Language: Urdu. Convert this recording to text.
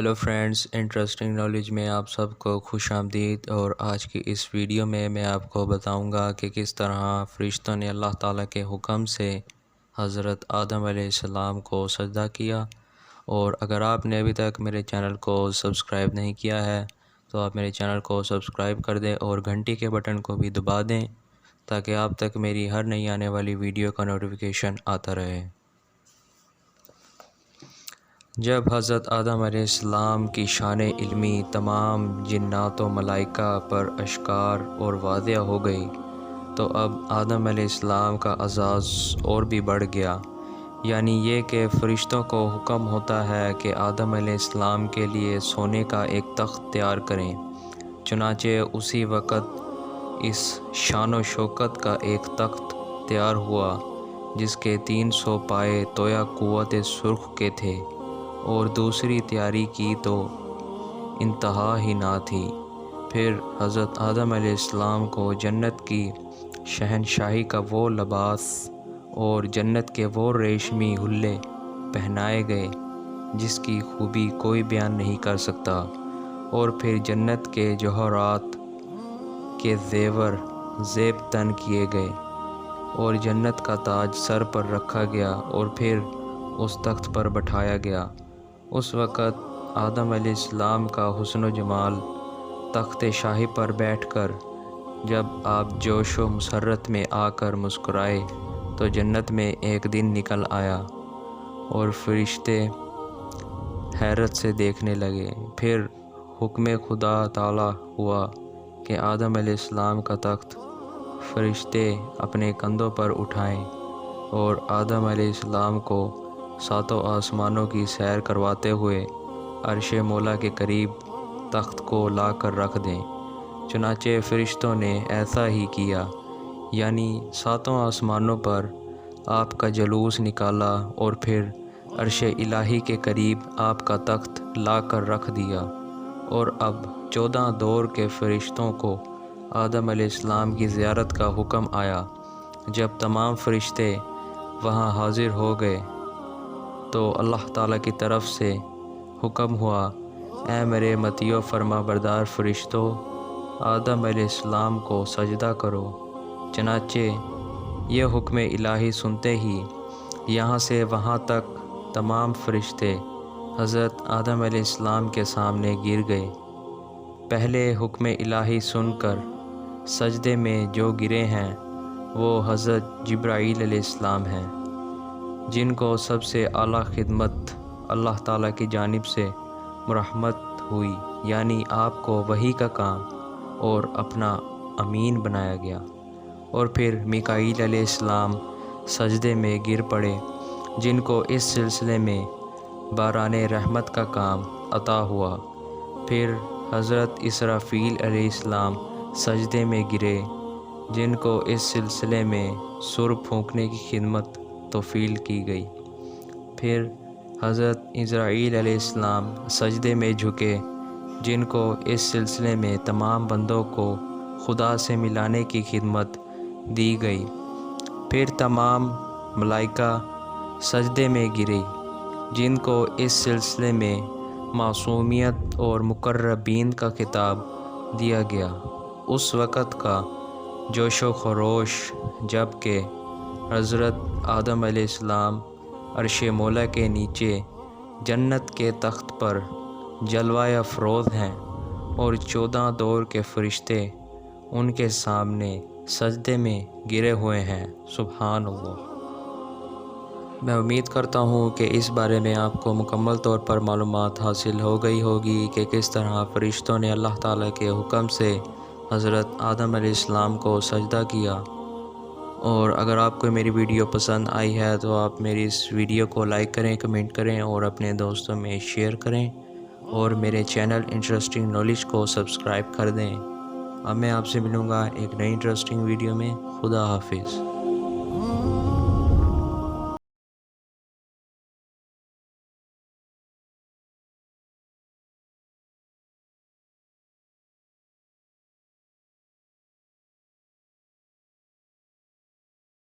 ہیلو فرینڈز، انٹرسٹنگ نالج میں آپ سب کو خوش آمدید۔ اور آج کی اس ویڈیو میں آپ کو بتاؤں گا کہ کس طرح فرشتوں نے اللہ تعالیٰ کے حکم سے حضرت آدم علیہ السلام کو سجدہ کیا۔ اور اگر آپ نے ابھی تک میرے چینل کو سبسکرائب نہیں کیا ہے تو آپ میرے چینل کو سبسکرائب کر دیں اور گھنٹی کے بٹن کو بھی دبا دیں تاکہ آپ تک میری ہر نئی آنے والی ویڈیو کا نوٹیفیکیشن آتا رہے۔ جب حضرت آدم علیہ السلام کی شان علمی تمام جنات و ملائکہ پر اشکار اور واضح ہو گئی تو اب آدم علیہ السلام کا اعزاز اور بھی بڑھ گیا، یعنی یہ کہ فرشتوں کو حکم ہوتا ہے کہ آدم علیہ السلام کے لیے سونے کا ایک تخت تیار کریں۔ چنانچہ اسی وقت اس شان و شوکت کا ایک تخت تیار ہوا جس کے 300 پائے تویا قوت سرخ کے تھے، اور دوسری تیاری کی تو انتہا ہی نہ تھی۔ پھر حضرت آدم علیہ السلام کو جنت کی شہنشاہی کا وہ لباس اور جنت کے وہ ریشمی حلے پہنائے گئے جس کی خوبی کوئی بیان نہیں کر سکتا، اور پھر جنت کے جوہرات کے زیب تن کیے گئے اور جنت کا تاج سر پر رکھا گیا اور پھر اس تخت پر بٹھایا گیا۔ اس وقت آدم علیہ السلام کا حسن و جمال تخت شاہی پر بیٹھ کر جب آپ جوش و مسرت میں آ کر مسکرائے تو جنت میں ایک دن نکل آیا اور فرشتے حیرت سے دیکھنے لگے۔ پھر حکم خدا تعالی ہوا کہ آدم علیہ السلام کا تخت فرشتے اپنے کندھوں پر اٹھائیں اور آدم علیہ السلام کو ساتوں آسمانوں کی سیر کرواتے ہوئے عرش مولا کے قریب تخت کو لا کر رکھ دیں۔ چنانچہ فرشتوں نے ایسا ہی کیا، یعنی ساتوں آسمانوں پر آپ کا جلوس نکالا اور پھر عرش الہی کے قریب آپ کا تخت لا کر رکھ دیا۔ اور اب 14 دور کے فرشتوں کو آدم علیہ السلام کی زیارت کا حکم آیا۔ جب تمام فرشتے وہاں حاضر ہو گئے تو اللہ تعالیٰ کی طرف سے حکم ہوا، اے میرے مطیع فرما بردار فرشتوں، آدم علیہ السلام کو سجدہ کرو۔ چنانچہ یہ حکم الہی سنتے ہی یہاں سے وہاں تک تمام فرشتے حضرت آدم علیہ السلام کے سامنے گر گئے۔ پہلے حکم الہی سن کر سجدے میں جو گرے ہیں وہ حضرت جبرائیل علیہ السلام ہیں، جن کو سب سے اعلیٰ خدمت اللہ تعالیٰ کی جانب سے مرحمت ہوئی، یعنی آپ کو وحی کا کام اور اپنا امین بنایا گیا۔ اور پھر میکائیل علیہ السلام سجدے میں گر پڑے، جن کو اس سلسلے میں باران رحمت کا کام عطا ہوا۔ پھر حضرت اسرافیل علیہ السلام سجدے میں گرے، جن کو اس سلسلے میں سر پھونکنے کی خدمت توفیل کی گئی۔ پھر حضرت عزرائیل علیہ السلام سجدے میں جھکے، جن کو اس سلسلے میں تمام بندوں کو خدا سے ملانے کی خدمت دی گئی۔ پھر تمام ملائکہ سجدے میں گری، جن کو اس سلسلے میں معصومیت اور مقربین کا خطاب دیا گیا۔ اس وقت کا جوش و خروش جب کہ حضرت آدم علیہ السلام عرش مولا کے نیچے جنت کے تخت پر جلوہ افروز ہیں اور 14 دور کے فرشتے ان کے سامنے سجدے میں گرے ہوئے ہیں۔ سبحان اللہ۔ میں امید کرتا ہوں کہ اس بارے میں آپ کو مکمل طور پر معلومات حاصل ہو گئی ہوگی کہ کس طرح فرشتوں نے اللہ تعالیٰ کے حکم سے حضرت آدم علیہ السلام کو سجدہ کیا۔ اور اگر آپ کو میری ویڈیو پسند آئی ہے تو آپ میری اس ویڈیو کو لائک کریں، کمنٹ کریں اور اپنے دوستوں میں شیئر کریں، اور میرے چینل انٹرسٹنگ نالج کو سبسکرائب کر دیں۔ اب میں آپ سے ملوں گا ایک نئی انٹرسٹنگ ویڈیو میں۔ خدا حافظ۔